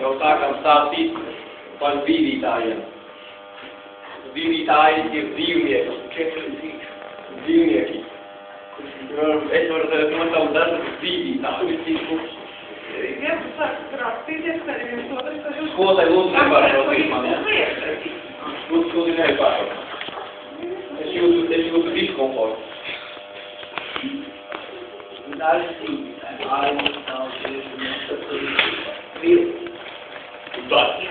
jau sākam stāstīt par dzīvītājiem. Dzīvītāji ir dzīvnieki. Dzīvnieki. Es varu nosaukt dažus dzīvītājus. Skolotāji lūdzu nepārtraukt mani, ja? Lūdzu nepārtraukt. Es jūtu diskomfortu. Daži dzīvītāji, ārņi, tālšies, vilki. Daži.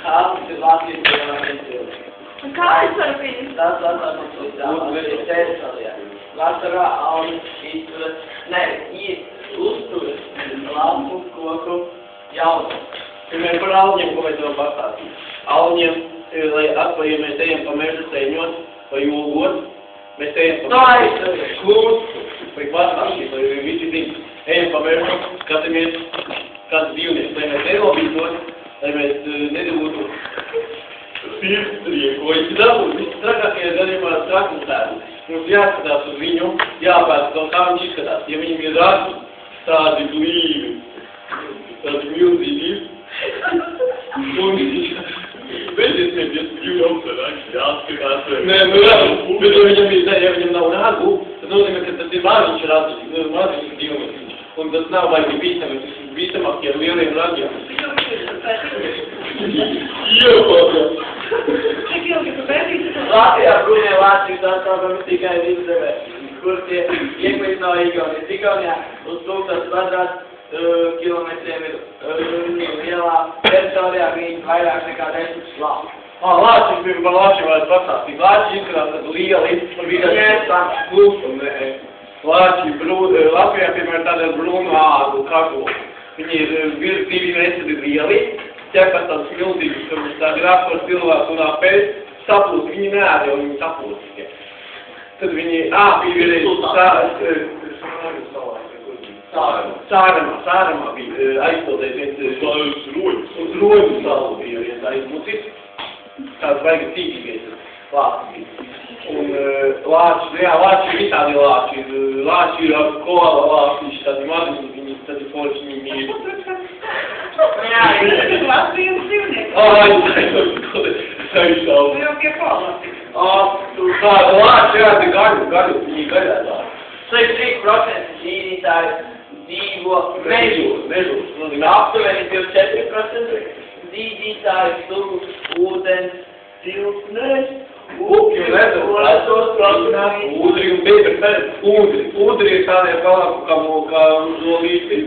Ārņi ir Latvijas lielākais vilki. Kā es varu pieņemt? Tas vasarā augi izturas, uzturas lapu, koku, jaunu. Piemēram, par augļiem, ko mēs vēl pastāstīt. Augļiem, lai atkal, ja mēs ejam pa mežu ceļot, vai jūgot, mēs ejam pa klūst, vai pastāstīt, vai visi zin. Ejam pa mežu, skatāmies, kāds dzīvnieks, lai mēs nenobītos, lai mēs nedabūtu sirdsriekoļi, dabūtu visi trakākie gadījumā traknutēdi. Mums jāskatās uz viņu, jāpēc, kā viņš izskatās. Ja viņam ir ragi, tādi blīvi, tādi milzīgi, un beidzies nebies brīvjums ar ragi, jāskatās. Nē, bet ja viņam nav ragu, tad nozīmē, ka tas ir maziņš dzīvnieks. Un tas nav baigi bīstami, tas ir bīstamākie ar lieliem ragiem. Iepākās. Latvijā brūnie Latvijas atstāvami tikai vidzemē, kur tie iekvīt no Igaunijas. Igaunijā uz 1000 kvadrātkilometriem ir lielā teritorijā, viņi vairāk nekā 10 lāči. Lāči, par lāčiem vajag pastāstīt. Lāči izskatās tad lieli, un bija klūstumi. Lāči, Latvijā, piemēram, tāda brūnu ādu, kaklu. Viņi ir virs 2 metri lieli, ķepas tāds milzīgs, kur tādi raksturs cilvēku un pēc saplūst. Viņi neēd, jau viņi saplūst tikai. Tad viņi, bija vienreiz Sāremā bija aizpildējis viens uz roņu salu bija viens aizmucis. Tāds vajag cītīgais lācis bija. Un lāči ir visādi lāči. Lāči ir ar koala lācis, tādi maziņi, viņi tādi forši viņi mīļi. Jā, ir Latvijas dzīvnieki. Tā ir savu. Tu jau pie kola. Tāda lāči, jā, te gaļu, viņi gaļētā. 63% dzīvītāji dzīvo mežos. Aptuveni 24% dzīvītāji sugu, ūdens, siltnēs, Upju nedaudz, ūdri un bēberi, ūdri ir tādiem galāku kā zolīti.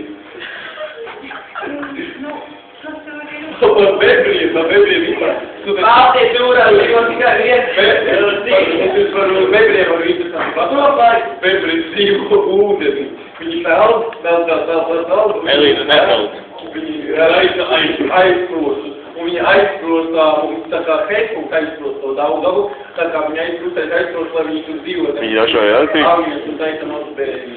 Par bebriem vispār. Baltijas jūrā dzīvo tikai viens. Es par bebriem var interesanti patopāt. Bebri dzīvo ūdeni. Viņi peld. Elīna nepeld. Viņi aizprost. Un viņi aizprostā, un tā kā Facebook aizprost to Daugavu, tā kā viņi aizprost, lai viņi tur dzīvot. Viņi dažā jātī. Augļus un taisa mazu bērni.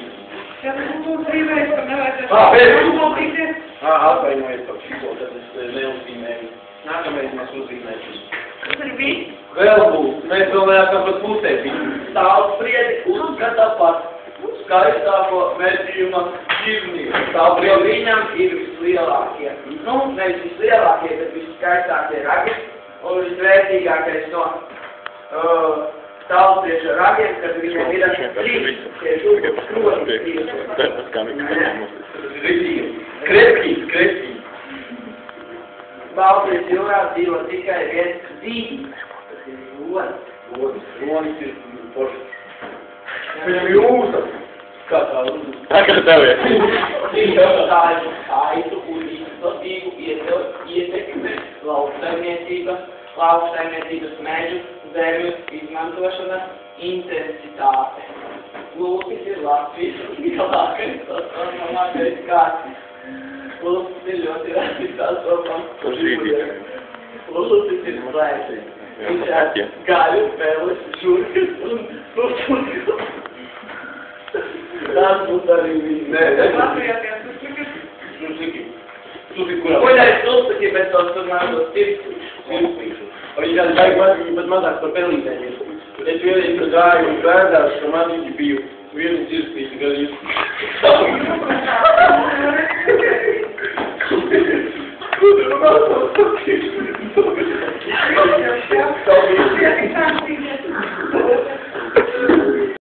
Ja tu būtu dzīvējis, ka nevajadzētu... Bērni! Atvainojiet par šito, tad es neuzzīmēju. Nākamais mēs uzzīmēsim. Tas ir viss. Vēl būs. Mēs vēl neesam pat pusē bija. Tālspriedi uzskata par skaistāko medījuma dzīvnieku. Jo viņam ir vislielākie. Nevis vislielākie, bet viskaistākie ragi. Un visvērtīgākais no tālsprieša ragiem, kad viņam ir 3 skroņi. Krepkīs. Baltijas jūrā dzīvo tikai viens dzīvnieks. Tas ir ronis. Ronis ir forši. Viņam ir ūsas. Kā tā ūsas? Tā kā tev ir. Kaitu un izplatību ietekme lauksaimniecības mežu zemju izmantošana intensitāte. Lūpis ir Latvijas lielākais, tas normālākais kārts. Lūpis ir ļoti rācis sastopams. Lūpis ir slēgts. Viņš ir gaļu, pēles, žurkas un pušurkas. Tas būs arī viņi. Latvijā tie Suzuki, kurā? Koļais Suzuki, bet tos tur nādos Sirspīšu. Viņi tādi baigi maz, viņi pat mazāk par pelītēm. Es vienreiz, kad gāju un bērdās, ka maziņi biju vienu sirspīšu gadījumu. Ja, ik